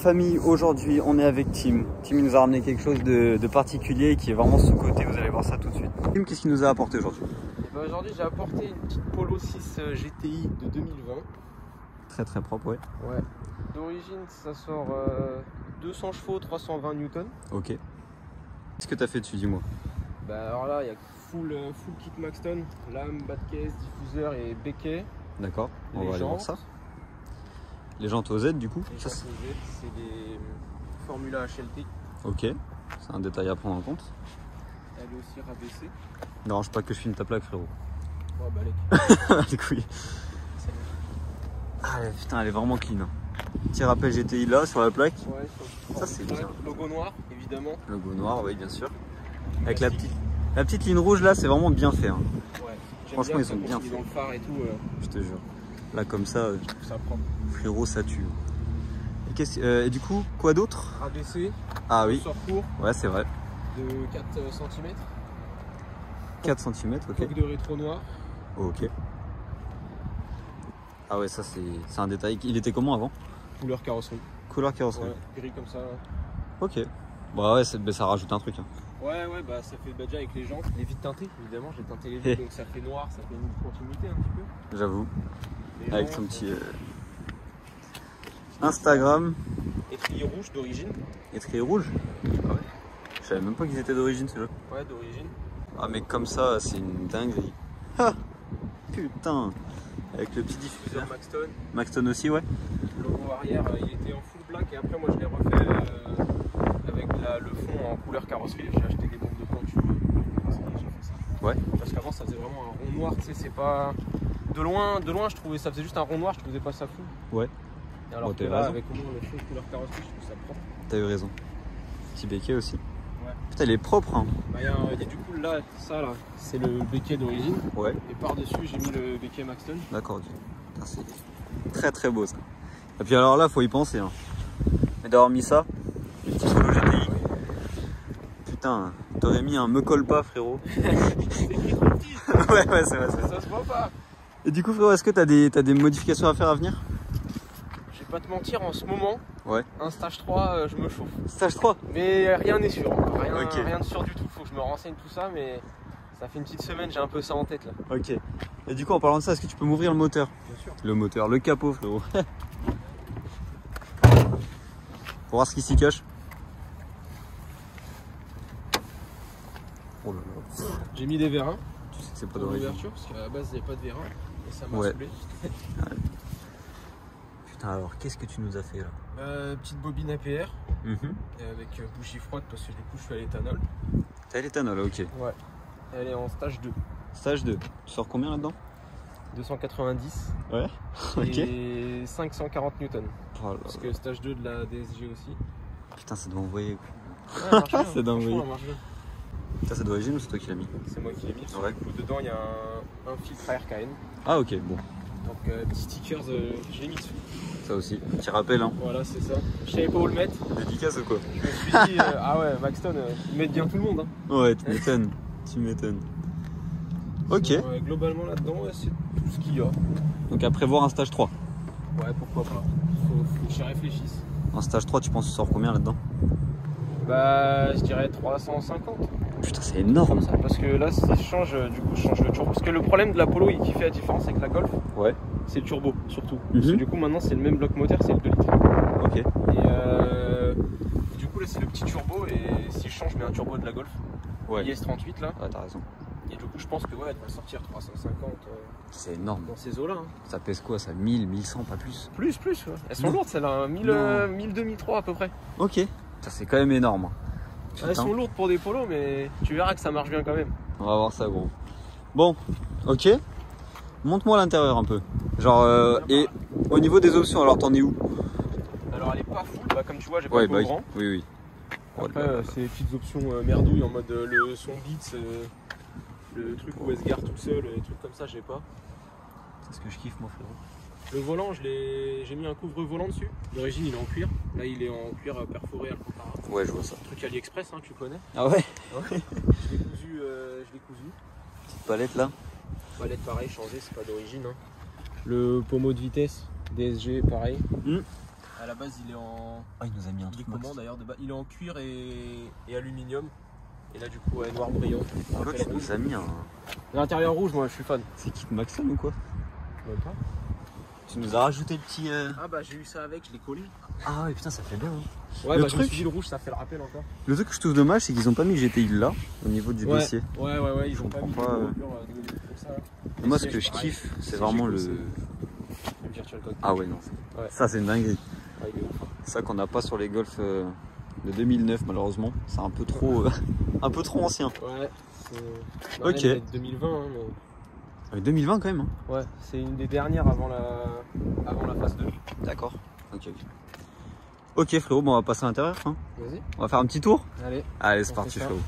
famille, aujourd'hui on est avec Tim. Tim il nous a ramené quelque chose de particulier qui est vraiment sous-côté, vous allez voir ça tout de suite. Tim, qu'est-ce qu'il nous a apporté aujourd'hui? Aujourd'hui j'ai apporté une petite Polo 6 GTI de 2020. Très très propre, ouais. Ouais. D'origine ça sort 200 chevaux, 320 newtons. Ok. Qu'est-ce que tu as fait dessus, dis-moi? Bah alors là il y a full kit Maxton, lame, bas de caisse, diffuseur et béquet. D'accord, on Les va aller voir ça. Les jantes OZ du coup? Les jantes OZ, c'est des Formula HLT. Ok, c'est un détail à prendre en compte. Elle est aussi rabaissée. Ne dérange pas que je filme ta plaque, frérot. Oh bah les couilles. Ah putain, elle est vraiment clean. Hein. Petit rappel GTI là sur la plaque. Ouais, ça c'est bien. Logo noir évidemment. Logo noir, oui bien sûr. Avec la petite ligne rouge là, c'est vraiment bien fait. Hein. Ouais. Franchement ils sont bien faits. Dans le phare et tout. Je te jure. Là comme ça, ça prend. Frérot ça tue. Et du coup, quoi d'autre? Rabaissé. Ah oui. Sort court. Ouais c'est vrai. De 4 cm. 4 cm, ok. Coque de rétro noir. Ok. Ah ouais, ça c'est un détail. Il était comment avant? Couleur carrosserie. Couleur carrosserie. Ouais, gris comme ça. Ok. Bah ouais, ça rajoute un truc. Hein. Ouais, bah ça fait déjà avec les jantes. Les vitres teintées, évidemment, j'ai teinté les vitres, donc ça fait noir, ça fait une continuité un petit peu. J'avoue. Avec son petit Instagram. Étrier rouge d'origine. Étrier rouge? Ah ouais. Je savais même pas qu'ils étaient d'origine ceux-là. Ouais, d'origine. Ah mais comme ça, c'est une dinguerie. Ah putain. Avec le petit diffuseur. Maxton. Maxton aussi, ouais. Le logo arrière, il était en full black et après moi je l'ai refait avec le fond en couleur carrosserie. J'ai acheté des bombes de peinture. J'ai fait ça. Ouais. Parce qu'avant ça faisait vraiment un rond noir, tu sais, c'est pas... De loin je trouvais ça faisait juste un rond noir, je trouvais pas ça fou. Ouais. Et alors bon, que là, avec au moins le fond couleur carrosserie, je trouve ça propre. T'as eu raison. Petit béquet aussi. Ouais. Putain, il est propre. Hein. Bah, y a du coup là, ça là, c'est le béquet d'origine. Ouais. Et par-dessus, j'ai mis le béquet Maxton. D'accord. C'est très très beau ça. Et puis alors là, faut y penser. Hein. Mais d'avoir mis ça, le petit solo GTI. Putain, t'aurais mis un me colle pas, frérot. C'est écrit trop petit. ouais, c'est vrai. Ça se voit pas. Et du coup, frérot, est-ce que t'as des modifications à faire à venir? Je vais pas te mentir, en ce moment, ouais. Un stage 3, je me chauffe. Stage 3? Mais rien n'est sûr. Okay. Rien de sûr du tout. Faut que je me renseigne tout ça, mais ça fait une petite semaine, j'ai un peu ça en tête là. Ok. Et du coup, en parlant de ça, est-ce que tu peux m'ouvrir le moteur? Bien sûr. Le moteur, le capot, frérot. Pour voir ce qui s'y cache. Oh là là. J'ai mis des vérins. Tu sais que c'est pas d'origine. Parce qu'à la base, il n'y a pas de vérins. Et ça m'a saoulé. Putain, alors qu'est-ce que tu nous as fait là? Petite bobine APR. Avec bougie froide parce que du coup, je suis à l'éthanol. T'es à l'éthanol, ok. Ouais. Elle est en stage 2. Stage 2. Tu sors combien là-dedans? 290. Ouais. Ok. Et 540 newtons. Oh là parce que stage 2 de la DSG aussi. Putain, ça doit envoyer. Ouais, c'est d'envoyer. Ça c'est d'origine ou c'est toi qui l'as mis? C'est moi qui l'ai mis. Ouais. Du coup, dedans, il y a un filtre à RKN. Ah, ok, bon. Donc, petits stickers, je l'ai mis dessus. Ça aussi, petit rappel. Hein. Voilà, c'est ça. Je savais pas où le mettre. Dédicace ou quoi? Je me suis dit, ah ouais, Maxton, ils mettent bien tout le monde. Hein. Ouais, tu m'étonnes. Tu m'étonnes. Ok. Globalement, là-dedans, c'est tout ce qu'il y a. Donc, à prévoir un stage 3. Ouais, pourquoi pas. Faut que j'y réfléchisse. Un stage 3, tu penses que tu sors combien là-dedans? Bah, je dirais 350. Putain, c'est énorme. Ça, parce que là, si je change, du coup, je change le turbo. Parce que le problème de la Polo qui fait la différence avec la Golf, ouais, c'est le turbo surtout. Parce que du coup, maintenant, c'est le même bloc moteur, c'est le 2 litres. Ok. Et du coup, là, c'est le petit turbo. Et si je change, je mets un turbo de la Golf. Ouais. IS38 là. Ah, t'as raison. Et du coup, je pense que ouais, elle va sortir 350. C'est énorme. Dans ces eaux-là. Hein. Ça pèse quoi ça? 1000, 1100, pas plus? Plus, ouais. Elles sont lourdes, celles-là. 1002, 1003 à peu près. Ok. Ça, c'est quand même énorme. Elles sont lourdes pour des polos, mais tu verras que ça marche bien quand même. On va voir ça, gros. Bon, ok. Montre-moi l'intérieur un peu. Genre, et au niveau des options, alors t'en es où? Alors, elle est pas full, bah, comme tu vois, j'ai pas le grand. Oui. Après, c'est des petites options merdouilles en mode le son Beats, le truc Westgard tout seul, les trucs comme ça, j'ai pas. C'est ce que je kiffe, moi, frérot. Le volant, j'ai mis un couvre-volant dessus. D'origine, il est en cuir. Là, il est en cuir perforé Alcantara. Ouais, je vois ça. Truc AliExpress, hein, tu connais. Ah ouais? Je l'ai cousu. Petite palette là. Palette pareil, changée, c'est pas d'origine. Hein. Le pommeau de vitesse, DSG, pareil. À la base, il est en. Ah, il nous a mis un Il est truc. comment d'ailleurs il est en cuir et aluminium. Et là, du coup, ouais, noir brillant. Là, tu nous as mis un. L'intérieur rouge, moi, je suis fan. C'est Kit Maxon ou quoi? Même pas. Tu nous as rajouté le petit. Ah, bah, j'ai eu ça avec, je l'ai collé. Ah, ouais, putain, ça fait bien. Hein. Ouais, Le bah, je me truc- suis dit, le rouge, ça fait le rappel encore. Le truc que je trouve dommage, c'est qu'ils ont pas mis le GTI là, au niveau du Ouais, dossier. ouais, ils ont pas mis comprends pas, de coupure, comme ça. Et moi, ce sièges, que je pareil. kiffe, c'est Siège vraiment éco, le. c'est- Le virtual cockpit. Ah, ouais, non. Ouais. Ça, c'est une dinguerie. Ouais, il est ouf. C'est ça qu'on n'a pas sur les Golf de 2009, malheureusement. C'est un peu trop, un peu trop ancien. Ouais, c'est. Ok. Elle est de 2020, hein, mais. 2020 quand même. Hein. Ouais, c'est une des dernières avant la phase 2. D'accord. Ok. Ok, frérot, bon, on va passer à l'intérieur. Hein. Vas-y. On va faire un petit tour. Allez. Allez, c'est On parti, fait ça. frérot.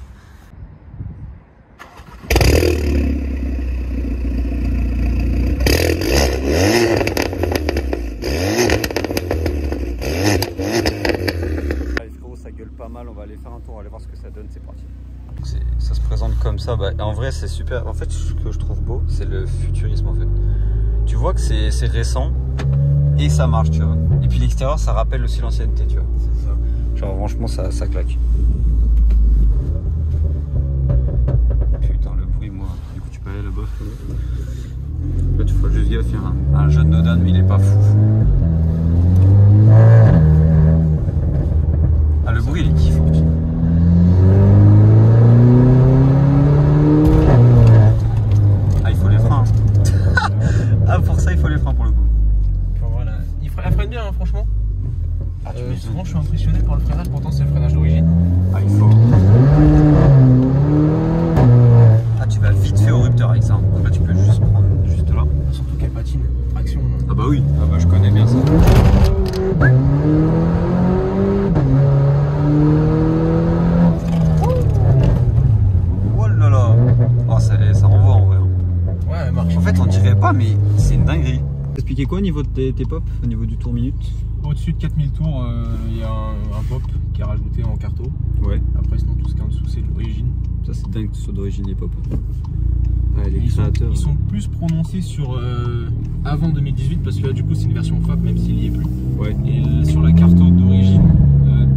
Allez, frérot, ça gueule pas mal. On va aller faire un tour, on va aller voir ce que ça donne. C'est parti. Ça se présente comme ça. Bah, en vrai, c'est super. En fait, ce que je trouve beau, c'est le futurisme en fait. Tu vois que c'est récent et ça marche, tu vois. Et puis l'extérieur, ça rappelle aussi l'ancienneté, tu vois. C'est ça. Genre, franchement, ça claque. Putain, le bruit, moi. Du coup, tu peux aller là-bas. Là, tu feras juste gaffe, il y a un jeune Dodan, mais il est pas fou. Ah, le bruit, il est kiffant. Ah, il faut les freins. Ah, pour ça, il faut les freins pour le coup. Enfin, voilà. Elle freine bien, hein, franchement. Ah, tu Souvent, je suis impressionné par le freinage, pourtant, c'est le freinage d'origine. Ah, il faut. Ah, tu vas vite fait au rupteur avec ça. Donc là, tu peux juste prendre juste là. Surtout qu'elle patine. Traction. Ah, bah oui. Ah, bah je connais bien ça. Oh là là. Oh, ça renvoie en vrai. Ouais, elle marche. En fait, on dirait pas, mais c'est une dinguerie. Expliquez quoi au niveau de tes pops, au niveau du tour minute? Au-dessus de 4000 tours, il y a un pop qui est rajouté en carto. Ouais. Après, sinon, tout ce qui est en dessous, c'est de l'origine. Ça, c'est dingue que ce soit d'origine les pop. Ouais, les Ils créateurs. sont plus prononcés sur avant 2018 parce que là, du coup, c'est une version FAP, même s'il y est plus. Ouais. Et sur la carto d'origine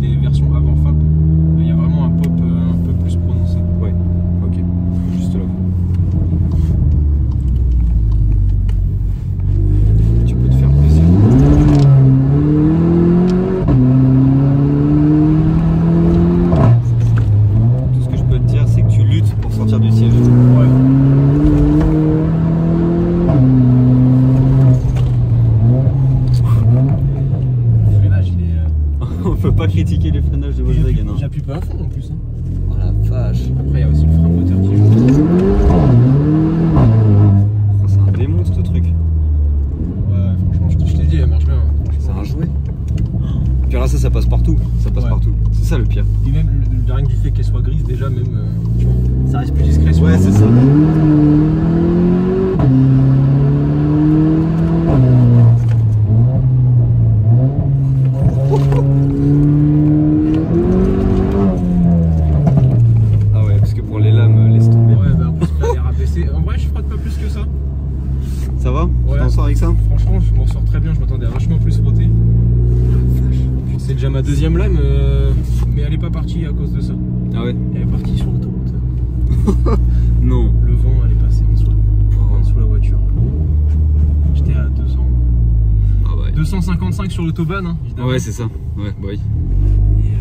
des versions avant FAP, il y a vraiment un pop un peu plus prononcé. Ouais. Ok. Juste là. Tu peux te faire plaisir. Tout ce que je peux te dire, c'est que tu luttes pour sortir du siège. Ouais. Le freinage, il est. On peut pas critiquer les freinages de Volkswagen. Hein. J'appuie pas à fond en plus. Hein. Oh la vache. Après, il y a aussi le frein moteur qui joue. Oh, c'est un démon ce truc. Ouais, franchement, je t'ai dit, elle marche bien. Hein. C'est un jouet. Puis alors ça passe partout. Ça passe Ouais. partout. C'est ça le pire. Et même rien que du fait qu'elle soit grise, déjà, même, tu vois, ça reste plus discret. sur Ouais, le- c'est ça. Ah ouais, parce que pour les lames, laisse tomber. Ouais, bah en plus, là, elle est rabaissée. En vrai, je frotte pas plus que ça. Ça va? Ouais. Tu t'en sors avec ça? Franchement, je m'en sors très bien. Je m'attendais à vachement plus frotter. C'est déjà ma deuxième lame, mais elle est pas partie à cause de ça. Ah ouais? Elle est partie sur l'autoroute. Non. Le vent, elle est passée en dessous la voiture. J'étais à 200. Ah ouais. 255 sur l'autobahn, hein, évidemment. Ouais, c'est ça. Ouais, bah oui. Et,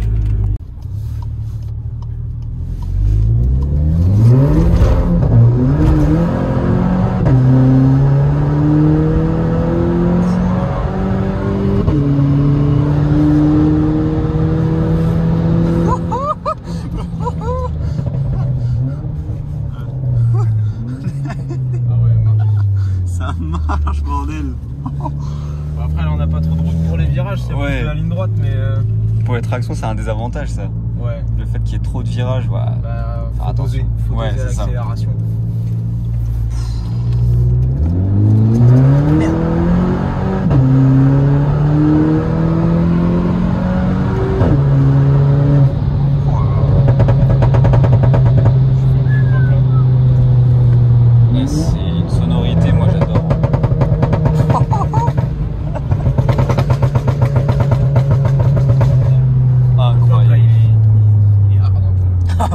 ah ouais, elle marche. Ça marche, bordel. Bon, après, là, on n'a pas trop de route pour les virages, c'est Ouais. plus la ligne droite, mais Pour les tractions, c'est un désavantage ça. ouais. Le fait qu'il y ait trop de virages, voilà. Bah, Faire faut doser, attention. faut Ouais, doser c'est ça. l'accélération. Ouais, c'est une sonorité, moi j'adore.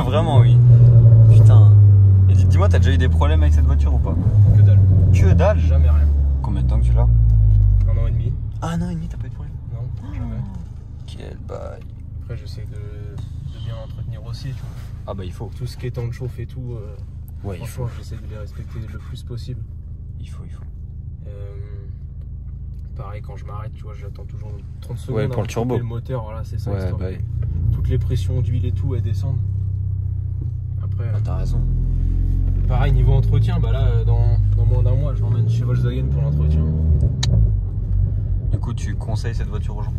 Vraiment, oui. Putain. Et dis-moi, t'as déjà eu des problèmes avec cette voiture ou pas? Que dalle. Que dalle? Jamais rien. Combien de temps que tu l'as? 1 an et demi. Ah, 1 an et demi, t'as pas eu de problème? Non, jamais. Quel bail. Après, j'essaie de bien l'entretenir aussi, tu vois. Ah bah il faut. Tout ce qui est temps de chauffe et tout, Ouais, il faut. franchement, j'essaie de les respecter le plus possible. Il faut. Pareil, quand je m'arrête, tu vois, j'attends toujours 30 secondes. Ouais, pour le turbo. Le moteur, voilà, c'est ça. Ouais, histoire bah que oui. toutes les pressions d'huile et tout, elles descendent. Après, Ah, t'as raison. pareil, niveau entretien, bah là, dans moins d'un mois, je l'emmène chez Volkswagen pour l'entretien. Du coup, tu conseilles cette voiture aux gens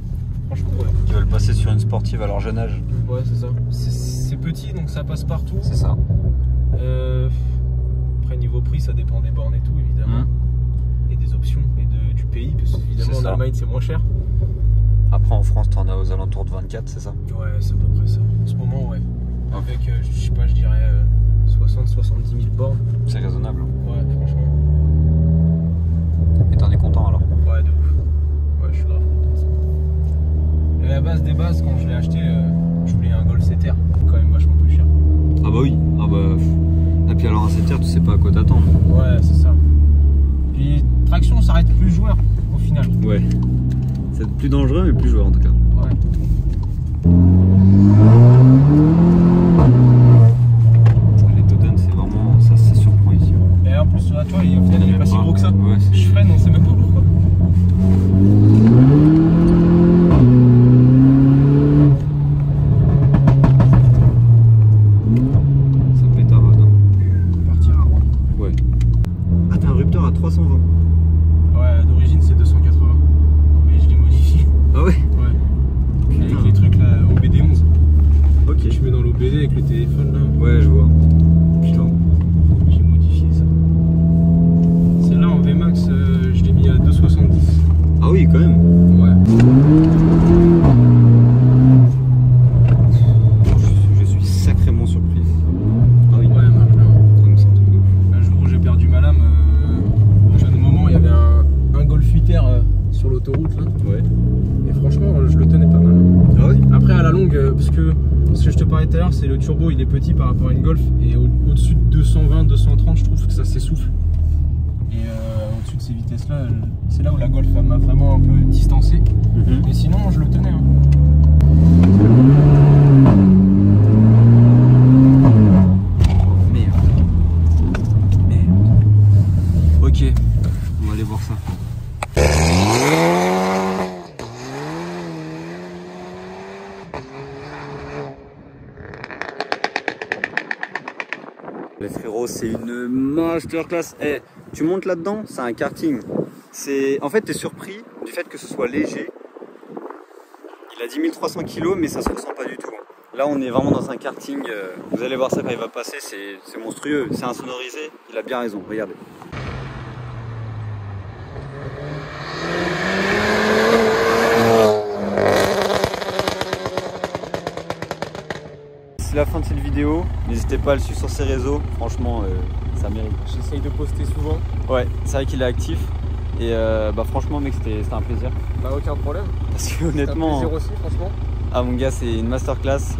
Franchement, ouais. qui veulent passer sur une sportive à leur jeune âge? Ouais, c'est ça. C'est petit, donc ça passe partout. C'est ça. Après, niveau prix, ça dépend des bornes et tout, évidemment. Et des options et du pays, parce qu'évidemment, en Allemagne, c'est moins cher. Après, en France, t'en as aux alentours de 24, c'est ça? Ouais, c'est à peu près ça. En ce moment, ouais. Avec, je sais pas, je dirais 60-70 000 bornes. C'est raisonnable. Ouais, franchement. Et t'en es content alors? Ouais, de ouf. Ouais, je suis grave content. Et à la base des bases, quand je l'ai acheté, je voulais un Golf CTR, quand même vachement plus cher. Ah bah oui. Ah bah. Et puis alors un CTR, tu sais pas à quoi t'attendre. Ouais, c'est ça. Puis traction, ça reste plus joueur au final. Ouais. C'est plus dangereux, mais plus joueur en tout cas. Ouais. Les Doden, c'est vraiment. Ça surprend ici. Et en plus, tu vois, au final, il est pas si gros que ça. Ouais, Je freine, on sait même pas pourquoi. Ça pétarade. Hein. Partir à droite. Ouais. Ah, t'as un rupteur à 320. Ouais, d'origine c'est 280. Mais je l'ai modifié. Ah ouais? Ouais. Putain. Avec les trucs là, OBD11. Ok. Je mets dans l'OBD avec le téléphone là. Ouais, je vois. Putain. J'ai modifié ça. Celle-là en VMAX, je l'ai mis à 270. Ah oui, quand même. Ouais. Je suis sacrément surpris. Ah oui. Ouais, maintenant. Comme ça, un truc de ouf. Un jour où j'ai perdu ma lame, à un moment il y avait un Golf 8R sur l'autoroute là. Ouais. Et franchement, je le tenais pas mal. Ah ouais? Après à la longue, parce que je te parlais tout à l'heure, c'est le turbo, il est petit par rapport à une Golf. Et au-dessus de 220, 230, je trouve que ça s'essouffle. Et au-dessus de ces vitesses-là, c'est là où la Golf m'a vraiment un peu distancé. Mais sinon, je le tenais. Hein. Merde. Ok, on va aller voir ça. Les frérots, c'est une masterclass. Eh, tu montes là-dedans, c'est un karting. En fait, t'es surpris du fait que ce soit léger. Il a 10 300 kg, mais ça se ressent pas du tout. Là, on est vraiment dans un karting. Vous allez voir ça quand il va passer, c'est monstrueux. C'est insonorisé. Il a bien raison, regardez. C'est la fin de cette vidéo. N'hésitez pas à le suivre sur ses réseaux. Franchement, ça mérite. J'essaye de poster souvent. Ouais, c'est vrai qu'il est actif. Et bah franchement, mec, c'était un plaisir. Bah, aucun problème. Parce que honnêtement, C'est un plaisir aussi, franchement. ah mon gars, c'est une masterclass.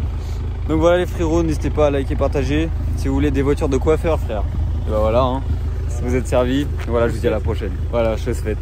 Donc voilà les frérots, n'hésitez pas à liker, partager. Si vous voulez des voitures de coiffeur, frère. Et bah voilà, hein. Si vous êtes servis, voilà, je vous dis à la prochaine. Voilà, chose faite.